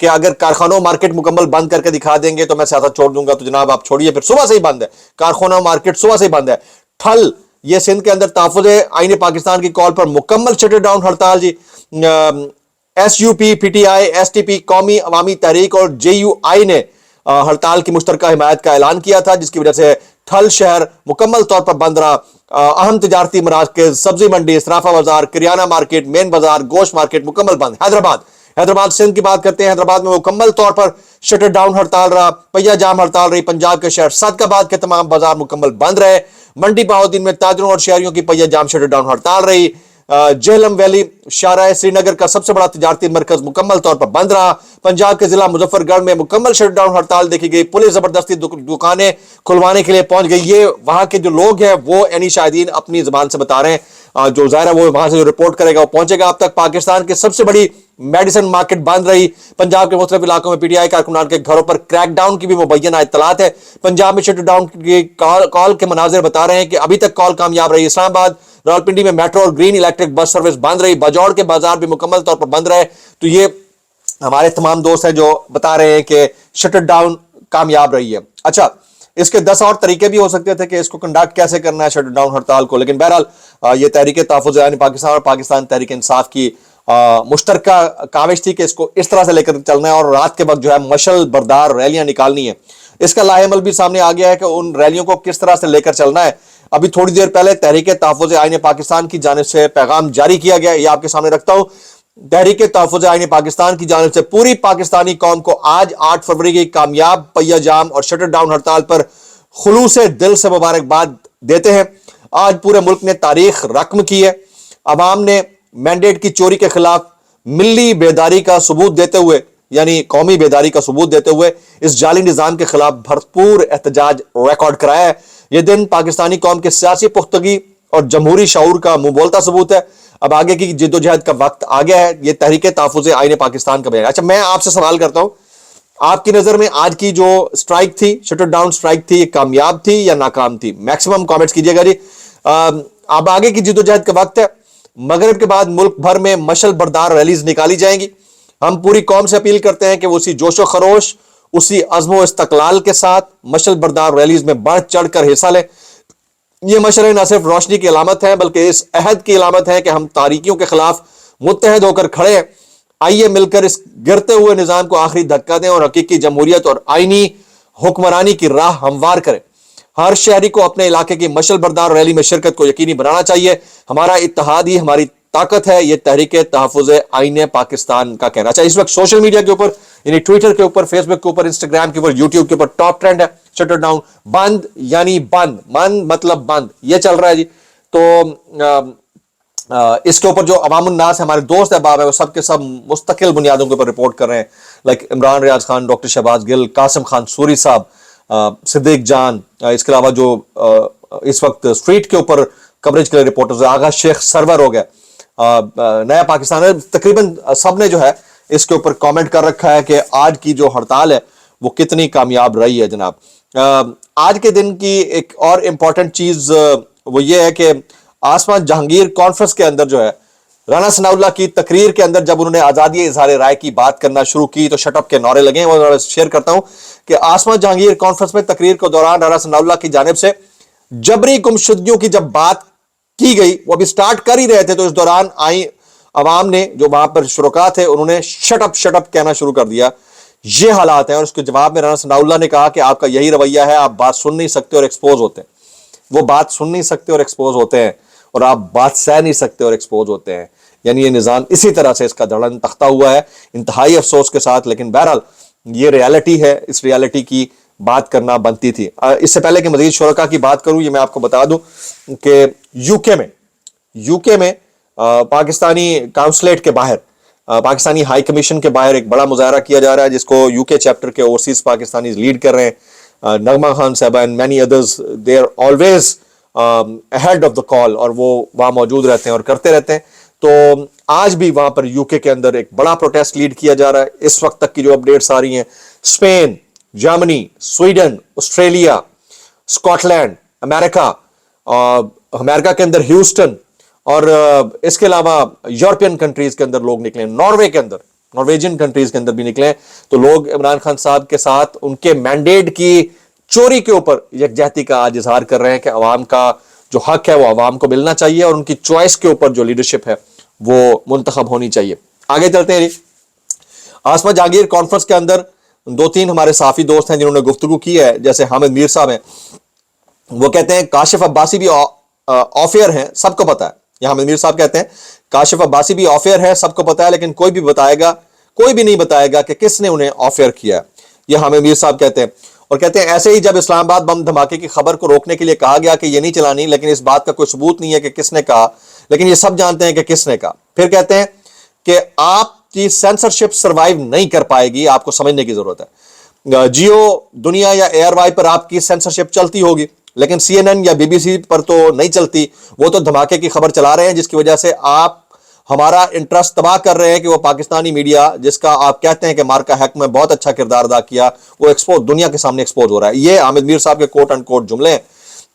کہ اگر کارخانوں مارکیٹ مکمل بند کر کے دکھا دیں گے تو میں سیاست چھوڑ دوں گا، تو جناب آپ چھوڑیے، پھر صبح سے ہی بند ہے کارخانہ مارکیٹ، صبح سے ہی بند ہے. ٹھل یہ سندھ کے اندر تحفظ آئین پاکستان کی کال پر مکمل شٹر ڈاؤن ہڑتال جی. S U P, P T I, S T P, قومی عوامی تحریک اور جے یو آئی نے ہڑتال کی مشترکہ حمایت کا اعلان کیا تھا، جس کی وجہ سے ٹھل شہر مکمل طور پر بند رہا. اہم تجارتی مراکز، سبزی منڈی، صرافہ بازار، کریانہ مارکیٹ، مین بازار، گوشت مارکیٹ مکمل بند. حیدرآباد سندھ کی بات کرتے ہیں. حیدرآباد میں مکمل طور پر شٹر ڈاؤن ہڑتال رہا، پہیا جام ہڑتال رہی. پنجاب کے شہر صادقآباد کے تمام بازار مکمل بند رہے. منڈی بہاؤالدین میں تاجروں اور شہریوں کی پہیا جام شٹر ڈاؤن ہڑتال رہی. جہلم ویلی شاہراہ سری نگر کا سب سے بڑا تجارتی مرکز مکمل طور پر بند رہا. پنجاب کے ضلع مظفر گڑھ میں مکمل شٹ ڈاؤن ہڑتال دیکھی گئی. پولیس زبردستی دکانیں کھلوانے کے لیے پہنچ گئی. یہ وہاں کے جو لوگ ہیں وہ یعنی شاہدین اپنی زبان سے بتا رہے ہیں، جو ظاہر ہے وہ وہاں سے جو رپورٹ کرے گا وہ پہنچے گا. اب تک پاکستان کی سب سے بڑی میڈیسن مارکیٹ بند رہی. پنجاب کے مختلف علاقوں میں پی ٹی آئی کارکنان کے گھروں پر کریک ڈاؤن کی بھی مبینہ اطلاعات ہے. پنجاب میں شٹ ڈاؤن کی کال کے مناظر بتا رہے ہیں کہ ابھی تک کال کامیاب رہی. اسلام آباد، راولپنڈی میں میٹرو اور گرین الیکٹرک بس سروس بند رہی. باجوڑ کے بازار بھی مکمل طور پر بند رہے. تو یہ ہمارے تمام دوست ہیں جو بتا رہے ہیں کہ شٹر ڈاؤن کامیاب رہی ہے. اچھا، اس کے 10 اور طریقے بھی ہو سکتے تھے کہ اس کو کنڈکٹ کیسے کرنا ہے شٹر ڈاؤن ہڑتال کو، لیکن بہرحال یہ تحریک تحفظ آئین پاکستان اور پاکستان تحریک انصاف کی مشترکہ کاوش تھی کہ اس کو اس طرح سے لے کر چلنا ہے اور رات کے وقت جو ہے مشل بردار ریلیاں نکالنی ہے. اس کا لاہ عمل بھی سامنے آ گیا ہے کہ ان ریلیوں کو کس طرح سے لے کر چلنا ہے. ابھی تھوڑی دیر پہلے تحریک تحفظ آئین پاکستان کی جانب سے پیغام جاری کیا گیا، یہ آپ کے سامنے رکھتا ہوں. تحریک تحفظ آئین پاکستان کی جانب سے پوری پاکستانی قوم کو آج 8 فروری کی کامیاب پہیا جام اور شٹر ڈاؤن ہڑتال پر خلوص دل سے مبارکباد دیتے ہیں. آج پورے ملک نے تاریخ رقم کی ہے. عوام نے مینڈیٹ کی چوری کے خلاف ملی بیداری کا ثبوت دیتے ہوئے، یعنی قومی بیداری کا ثبوت دیتے ہوئے اس جعلی نظام کے خلاف بھرپور احتجاج ریکارڈ کرایا ہے. یہ دن پاکستانی قوم کے سیاسی پختگی اور جمہوری شعور کا منہ بولتا ثبوت ہے. اب آگے کی جد و جہد کا وقت آ گیا ہے. یہ تحریک تحفظ آئین پاکستان کا بیان. اچھا، میں آپ سے سوال کرتا ہوں، آپ کی نظر میں آج کی جو سٹرائک تھی، شٹر ڈاؤن سٹرائک تھی، یہ کامیاب تھی یا ناکام تھی؟ میکسیمم کامنٹس کیجئے گا جی. اب آگے کی جد و جہد کا وقت ہے. مغرب کے بعد ملک بھر میں مشل بردار ریلیز نکالی جائیں گی. ہم پوری قوم سے اپیل کرتے ہیں کہ وہ اسی جوش و خروش، اسی عزم و استقلال کے ساتھ مشل بردار ریلیز میں بڑھ چڑھ کر حصہ لیں. یہ مشعلیں نہ صرف روشنی کی علامت ہے بلکہ اس عہد کی علامت ہے کہ ہم تاریکیوں کے خلاف متحد ہو کر کھڑے ہیں. آئیے مل کر اس گرتے ہوئے نظام کو آخری دھکا دیں اور حقیقی جمہوریت اور آئینی حکمرانی کی راہ ہموار کریں. ہر شہری کو اپنے علاقے کی مشل بردار ریلی میں شرکت کو یقینی بنانا چاہیے. ہمارا اتحاد ہی ہماری طاقت ہے، یہ تحریک تحفظ آئین پاکستان کا کہنا. اچھا، اس وقت سوشل میڈیا کے اوپر یعنی ٹویٹر کے اوپر، فیس بک کے اوپر، انسٹاگرام کے اوپر، یوٹیوب کے اوپر ٹاپ ٹرینڈ ہے شٹر ڈاؤن بند، یعنی بند مطلب بند، یہ چل رہا ہے جی. تو اس کے اوپر جو عوام الناس ہمارے دوست احباب ہیں وہ سب کے سب مستقل بنیادوں کے اوپر رپورٹ کر رہے ہیں، لائک عمران ریاض خان، ڈاکٹر شہباز گل، قاسم خان سوری صاحب، صدیق جان، اس کے علاوہ جو اس وقت اسٹریٹ کے اوپر کوریج کے لیے رپورٹرز، آغا شیخ سرور ہو گیا، نیا پاکستان ہے، تقریباً سب نے جو ہے اس کے اوپر کامنٹ کر رکھا ہے کہ آج کی جو ہڑتال ہے وہ کتنی کامیاب رہی ہے. جناب، آج کے دن کی ایک اور امپورٹنٹ چیز وہ یہ ہے کہ آسمان جہانگیر کانفرنس کے اندر جو ہے رانا ثناء اللہ کی تقریر کے اندر جب انہوں نے آزادی اظہار رائے کی بات کرنا شروع کی تو شٹ اپ کے نعرے لگے ہیں. وہ شیئر کرتا ہوں کہ آسمان جہانگیر کانفرنس میں تقریر کے دوران رانا ثناء اللہ کی جانب سے جبری گمشدگیوں کی جب بات کی گئی، وہ ابھی سٹارٹ کر ہی رہے تھے، تو اس دوران عوام نے جو وہاں پر شرکاء تھے انہوں نے شٹ اپ کہنا شروع کر دیا. یہ حالات ہیں. اور اس کے جواب میں رانا ثناء اللہ نے کہا کہ آپ کا یہی رویہ ہے، آپ بات سن نہیں سکتے اور ایکسپوز ہوتے ہیں. وہ بات سن نہیں سکتے اور ایکسپوز ہوتے ہیں، اور آپ بات سہ نہیں سکتے اور ایکسپوز ہوتے ہیں. یعنی یہ نظام اسی طرح سے اس کا دھڑن تختہ ہوا ہے، انتہائی افسوس کے ساتھ، لیکن بہرحال یہ ریالٹی ہے. اس ریالٹی کی بات کرنا بنتی تھی. اس سے پہلے کہ مزید شرکاء کی بات کروں، یہ میں آپ کو بتا دوں کہ یو کے میں پاکستانی کاؤنسلیٹ کے باہر، پاکستانی ہائی کمیشن کے باہر ایک بڑا مظاہرہ کیا جا رہا ہے جس کو یو کے چیپٹر کے اوورسیز پاکستانی لیڈ کر رہے ہیں. نغمہ خان صاحبہ and many others, they are always ahead of the call, اور وہ وہاں موجود رہتے ہیں اور کرتے رہتے ہیں. تو آج بھی وہاں پر یو کے اندر ایک بڑا پروٹیسٹ لیڈ کیا جا رہا ہے. اس وقت تک کی جو اپڈیٹس آ رہی ہیں، Spain, Germany, Sweden, Australia, Scotland, امریکہ کے اندر ہیوسٹن، اور اس کے علاوہ یورپین کنٹریز کے اندر لوگ نکلے. ناروے کے اندر نارویجن کنٹریز کے اندر بھی نکلے تو لوگ عمران خان صاحب کے ساتھ ان کے مینڈیٹ کی چوری کے اوپر یکجہتی کا آج اظہار کر رہے ہیں کہ عوام کا جو حق ہے وہ عوام کو ملنا چاہیے اور ان کی چوائس کے اوپر جو لیڈرشپ ہے وہ منتخب ہونی چاہیے. آگے چلتے ہیں جی. آسما جہانگیر کانفرنس کے اندر 2-3 ہمارے صحافی دوست ہیں جنہوں نے گفتگو کی ہے, جیسے حامد میر صاحب ہیں. وہ کہتے ہیں کاشف عباسی بھی آف ایئر ہیں, سب کو پتا ہے. یہ حامد میر صاحب کہتے ہیں کاشف عباسی بھی آف ایئر ہے, سب کو پتا ہے, لیکن کوئی بھی نہیں بتائے گا کہ کس نے انہیں آف ایئر کیا ہے. یہ حامد میر صاحب کہتے ہیں. اور کہتے ہیں ایسے ہی جب اسلام آباد بم دھماکے کی خبر کو روکنے کے لیے کہا گیا کہ یہ نہیں چلانی, لیکن اس بات کا کوئی ثبوت نہیں ہے کہ کس نے کہا, لیکن یہ سب جانتے ہیں کہ کس نے کہا. پھر کہتے ہیں کہ آپ کی سینسرشپ سروائیو نہیں کر پائے گی, آپ کو سمجھنے کی ضرورت ہے. جیو دنیا یا ایئر وائی پر آپ کی سینسرشپ چلتی ہوگی, لیکن سی این این یا بی بی سی پر تو نہیں چلتی. وہ تو دھماکے کی خبر چلا رہے ہیں جس کی وجہ سے آپ ہمارا انٹرسٹ تباہ کر رہے ہیں کہ وہ پاکستانی میڈیا جس کا آپ کہتے ہیں کہ مارکا ہیک میں بہت اچھا کردار ادا کیا, وہ دنیا کے سامنے ایکسپوز ہو رہا ہے. یہ حامد میر صاحب کے کوٹ ان کوٹ جملے ہیں.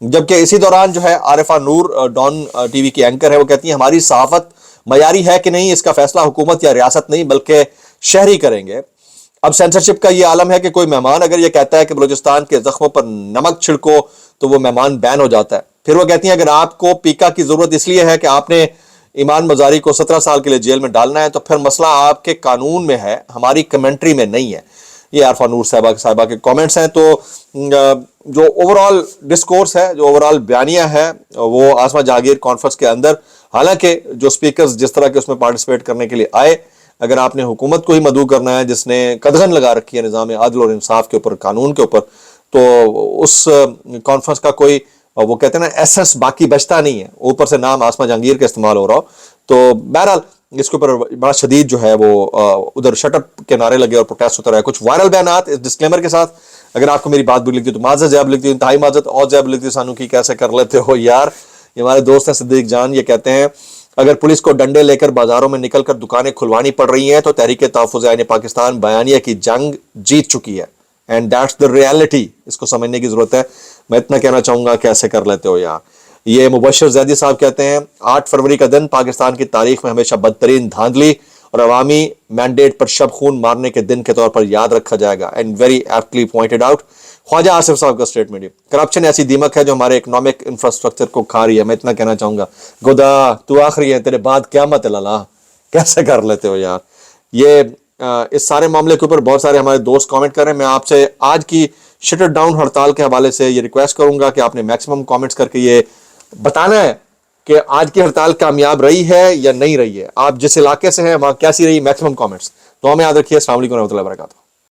جبکہ اسی دوران جو ہے عارفہ نور ڈان ٹی وی کی اینکر ہے, وہ کہتی ہیں ہماری صحافت معیاری ہے کہ نہیں اس کا فیصلہ حکومت یا ریاست نہیں بلکہ شہری کریں گے. اب سینسرشپ کا یہ عالم ہے کہ کوئی مہمان اگر یہ کہتا ہے کہ بلوچستان کے زخموں پر نمک چھڑکو تو وہ مہمان بین ہو جاتا ہے. پھر وہ کہتی ہیں اگر آپ کو پیکا کی ضرورت اس لیے ہے کہ آپ نے ایمان مزاری کو 17 سال کے لیے جیل میں ڈالنا ہے تو پھر مسئلہ آپ کے قانون میں ہے, ہماری کمنٹری میں نہیں ہے. یہ عارفہ نور صاحبہ کے کامنٹس ہیں. تو جو اوورال ڈسکورس ہے, جو اوورال بیانیہ ہے, وہ آسما جہانگیر کانفرنس کے اندر, حالانکہ جو سپیکرز جس طرح کے اس میں پارٹیسپیٹ کرنے کے لیے آئے, اگر آپ نے حکومت کو ہی مدعو کرنا ہے جس نے قدغن لگا رکھی ہے نظام عدل اور انصاف کے اوپر, قانون کے اوپر, تو اس کانفرنس کا کوئی وہ کہتے ہیں نا ایسنس باقی بچتا نہیں ہے, اوپر سے نام آسما جہانگیر کا استعمال ہو رہا ہو. تو بہرحال اس کے اوپر بڑا شدید جو ہے وہ ادھر شٹ اپ کے نعرے لگے اور پروٹیسٹ ہوتا رہا. کچھ وائرل بیانات اس ڈسکلیمر کے ساتھ. اگر آپ کو میری بات بری لگتی تو معذرت زیب لگتی, انتہائی معذرت, اور زیب لگتی سانو کی کیسے کر لیتے ہو یار. یہ ہمارے دوست ہیں صدیق جان, یہ کہتے ہیں اگر پولیس کو ڈنڈے لے کر بازاروں میں نکل کر دکانیں کھلوانی پڑ رہی ہیں تو تحریک تحفظ آئین پاکستان بیانیہ کی جنگ جیت چکی ہے. And that's the reality. اس کو سمجھنے کی ضرورت ہے. میں اتنا کہنا چاہوں گا کیسے کر لیتے ہو یار. یہ مبشر زیدی صاحب کہتے ہیں 8 فروری کا دن پاکستان کی تاریخ میں ہمیشہ بدترین دھاندلی اور عوامی مینڈیٹ پر شب خون مارنے کے دن کے طور پر یاد رکھا جائے گا. And very aptly pointed out. Khawaja Asif صاحب کا سٹیٹمنٹ, کرپشن ایسی دیمک ہے جو ہمارے اکنامک انفراسٹرکچر کو کھا رہی ہے. میں اتنا کہنا چاہوں گا گودا تو آخری ہے, تیرے بعد قیامت ہے لالا. کیسے کر لیتے ہو یار. یہ اس سارے معاملے کے اوپر بہت سارے ہمارے دوست کامنٹ کر رہے ہیں. میں آپ سے آج کی شٹر ڈاؤن ہڑتال کے حوالے سے یہ ریکویسٹ کروں گا کہ آپ نے میکسیمم کامنٹس کر کے یہ بتانا ہے کہ آج کی ہڑتال کامیاب رہی ہے یا نہیں رہی ہے. آپ جس علاقے سے ہیں وہاں کیسی رہی, میکسیمم کامنٹس. تو ہمیں یاد رکھیے. السلام علیکم و رحمۃ اللہ وبرکاتہ.